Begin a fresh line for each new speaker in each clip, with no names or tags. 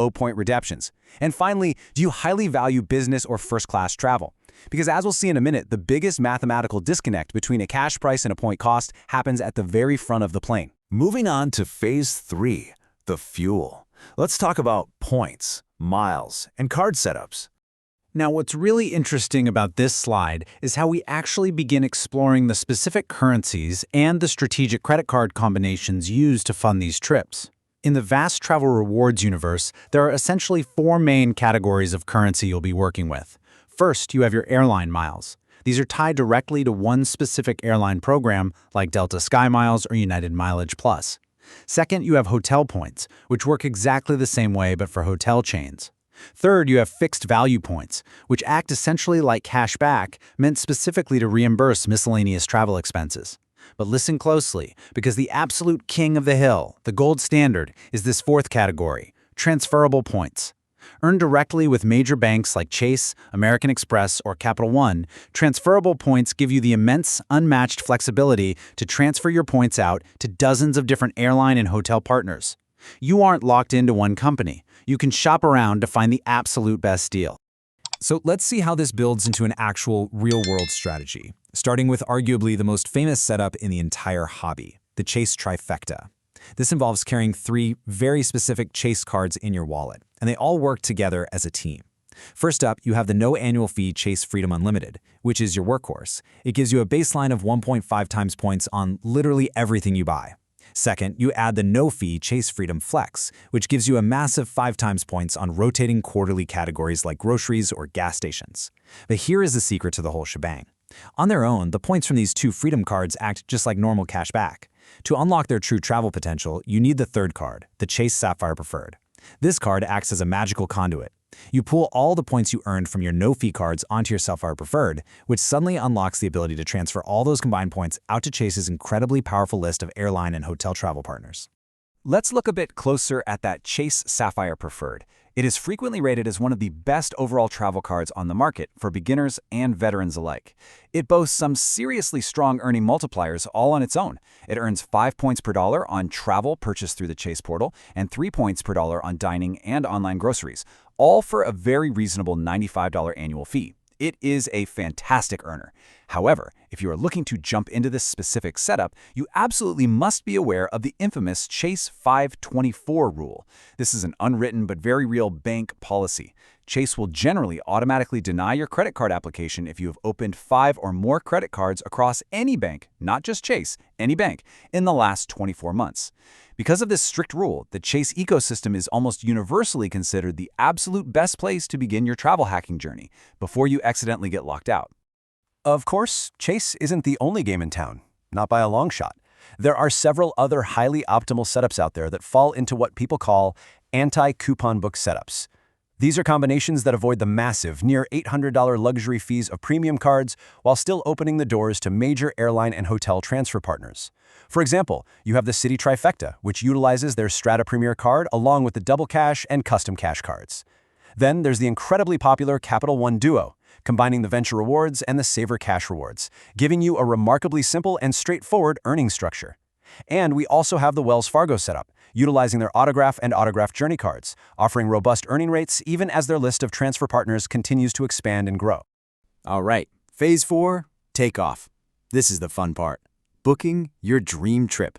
low-point redemptions? And finally, do you highly value business or first-class travel? Because as we'll see in a minute, the biggest mathematical disconnect between a cash price and a point cost happens at the very front of the plane.
Moving on to Phase 3, the fuel. Let's talk about points, miles, and card setups.
Now, what's really interesting about this slide is how we actually begin exploring the specific currencies and the strategic credit card combinations used to fund these trips. In the vast travel rewards universe, there are essentially 4 main categories of currency you'll be working with. First, you have your airline miles. These are tied directly to one specific airline program, like Delta SkyMiles or United Mileage Plus. Second, you have hotel points, which work exactly the same way but for hotel chains. Third, you have fixed value points, which act essentially like cash back, meant specifically to reimburse miscellaneous travel expenses. But listen closely, because the absolute king of the hill, the gold standard, is this fourth category, transferable points. Earned directly with major banks like Chase, American Express, or Capital One, transferable points give you the immense, unmatched flexibility to transfer your points out to dozens of different airline and hotel partners. You aren't locked into one company. You can shop around to find the absolute best deal.
So let's see how this builds into an actual real-world strategy, starting with arguably the most famous setup in the entire hobby, the Chase trifecta. This involves carrying 3 very specific Chase cards in your wallet, and they all work together as a team. First up, you have the no annual fee Chase Freedom Unlimited, which is your workhorse. It gives you a baseline of 1.5 times points on literally everything you buy. Second, you add the no-fee Chase Freedom Flex, which gives you a massive 5 times points on rotating quarterly categories like groceries or gas stations. But here is the secret to the whole shebang. On their own, the points from these 2 Freedom cards act just like normal cash back. To unlock their true travel potential, you need the third card, the Chase Sapphire Preferred. This card acts as a magical conduit. You pull all the points you earned from your no-fee cards onto your Sapphire Preferred, which suddenly unlocks the ability to transfer all those combined points out to Chase's incredibly powerful list of airline and hotel travel partners.
Let's look a bit closer at that Chase Sapphire Preferred. It is frequently rated as one of the best overall travel cards on the market for beginners and veterans alike. It boasts some seriously strong earning multipliers all on its own. It earns 5 points per dollar on travel purchased through the Chase portal and 3 points per dollar on dining and online groceries, all for a very reasonable $95 annual fee. It is a fantastic earner. However, if you are looking to jump into this specific setup, you absolutely must be aware of the infamous Chase 524 rule. This is an unwritten but very real bank policy. Chase will generally automatically deny your credit card application if you have opened 5 or more credit cards across any bank, not just Chase, any bank, in the last 24 months. Because of this strict rule, the Chase ecosystem is almost universally considered the absolute best place to begin your travel hacking journey before you accidentally get locked out.
Of course, Chase isn't the only game in town, not by a long shot. There are several other highly optimal setups out there that fall into what people call anti-coupon book setups. These are combinations that avoid the massive, near $800 luxury fees of premium cards while still opening the doors to major airline and hotel transfer partners. For example, you have the Citi Trifecta, which utilizes their Strata Premier card along with the Double Cash and Custom Cash cards. Then there's the incredibly popular Capital One Duo, combining the Venture Rewards and the Saver Cash Rewards, giving you a remarkably simple and straightforward earning structure. And we also have the Wells Fargo setup, utilizing their Autograph and Autograph Journey cards, offering robust earning rates even as their list of transfer partners continues to expand and grow.
All right, Phase 4, takeoff. This is the fun part. Booking your dream trip.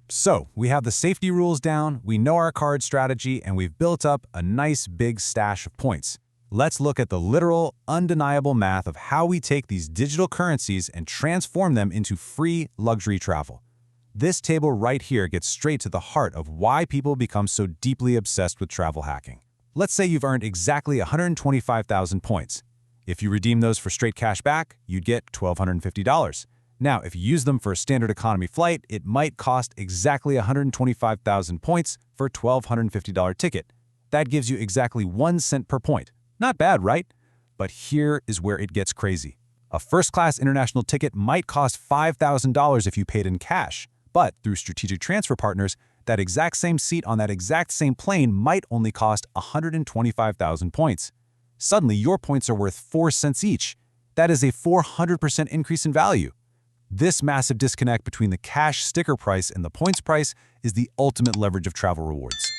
So, we have the safety rules down, we know our card strategy, and we've built up a nice big stash of points. Let's look at the literal, undeniable math of how we take these digital currencies and transform them into free luxury travel. This table right here gets straight to the heart of why people become so deeply obsessed with travel hacking. Let's say you've earned exactly 125,000 points. If you redeem those for straight cash back, you'd get $1,250. Now, if you use them for a standard economy flight, it might cost exactly 125,000 points for a $1,250 ticket. That gives you exactly 1 cent per point. Not bad, right? But here is where it gets crazy. A first-class international ticket might cost $5,000 if you paid in cash, but through strategic transfer partners, that exact same seat on that exact same plane might only cost 125,000 points. Suddenly, your points are worth 4 cents each. That is a 400% increase in value. This massive disconnect between the cash sticker price and the points price is the ultimate leverage of travel rewards.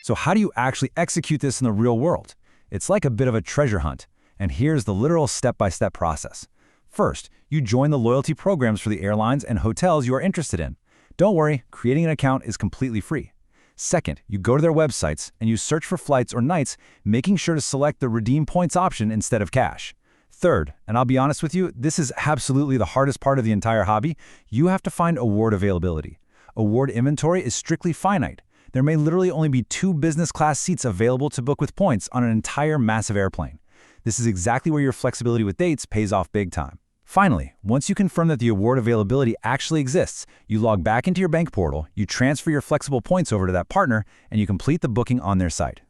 So how do you actually execute this in the real world? It's like a bit of a treasure hunt, and here's the literal step-by-step process. First, you join the loyalty programs for the airlines and hotels you are interested in. Don't worry, creating an account is completely free. Second, you go to their websites and you search for flights or nights, making sure to select the redeem points option instead of cash. Third, and I'll be honest with you, this is absolutely the hardest part of the entire hobby, you have to find award availability. Award inventory is strictly finite. There may literally only be 2 business class seats available to book with points on an entire massive airplane. This is exactly where your flexibility with dates pays off big time. Finally, once you confirm that the award availability actually exists, you log back into your bank portal, you transfer your flexible points over to that partner, and you complete the booking on their site.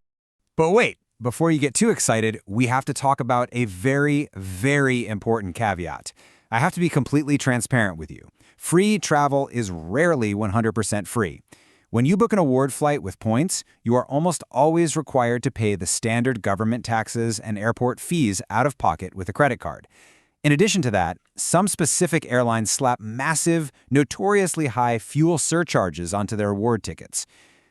But wait, before you get too excited, we have to talk about a very, very important caveat. I have to be completely transparent with you. Free travel is rarely 100% free. When you book an award flight with points, you are almost always required to pay the standard government taxes and airport fees out of pocket with a credit card. In addition to that, some specific airlines slap massive, notoriously high fuel surcharges onto their award tickets.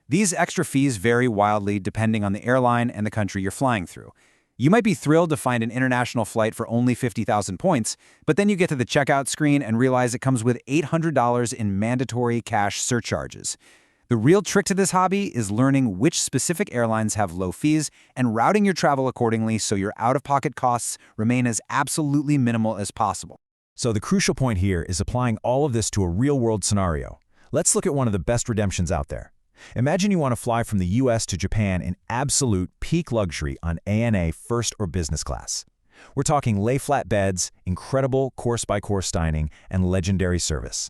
These extra fees vary wildly depending on the airline and the country you're flying through. You might be thrilled to find an international flight for only 50,000 points, but then you get to the checkout screen and realize it comes with $800 in mandatory cash surcharges. The real trick to this hobby is learning which specific airlines have low fees and routing your travel accordingly so your out-of-pocket costs remain as absolutely minimal as possible.
So the crucial point here is applying all of this to a real-world scenario. Let's look at one of the best redemptions out there. Imagine you want to fly from the US to Japan in absolute peak luxury on ANA first or business class. We're talking lay-flat beds, incredible course-by-course dining, and legendary service.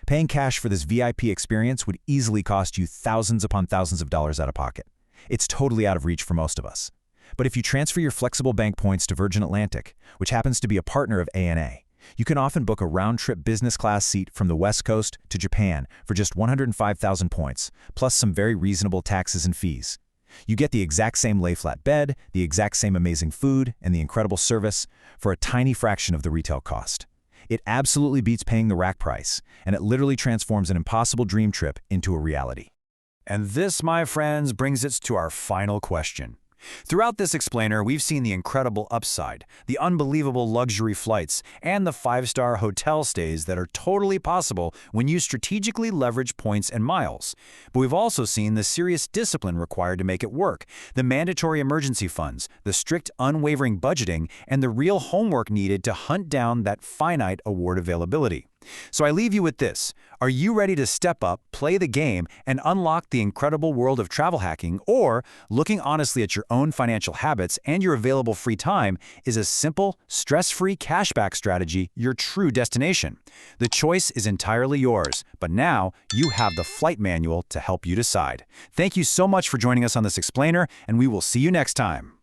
Paying cash for this VIP experience would easily cost you thousands upon thousands of dollars out of pocket. It's totally out of reach for most of us. But if you transfer your flexible bank points to Virgin Atlantic, which happens to be a partner of ANA, you can often book a round-trip business class seat from the West Coast to Japan for just 105,000 points, plus some very reasonable taxes and fees. You get the exact same lay-flat bed, the exact same amazing food, and the incredible service for a tiny fraction of the retail cost. It absolutely beats paying the rack price, and it literally transforms an impossible dream trip into a reality.
And this, my friends, brings us to our final question. Throughout this explainer, we've seen the incredible upside, the unbelievable luxury flights, and the 5-star hotel stays that are totally possible when you strategically leverage points and miles. But we've also seen the serious discipline required to make it work, the mandatory emergency funds, the strict unwavering budgeting, and the real homework needed to hunt down that finite award availability. So I leave you with this. Are you ready to step up, play the game, and unlock the incredible world of travel hacking? Or, looking honestly at your own financial habits and your available free time, is a simple, stress-free cashback strategy your true destination? The choice is entirely yours, but now you have the flight manual to help you decide. Thank you so much for joining us on this explainer, and we will see you next time.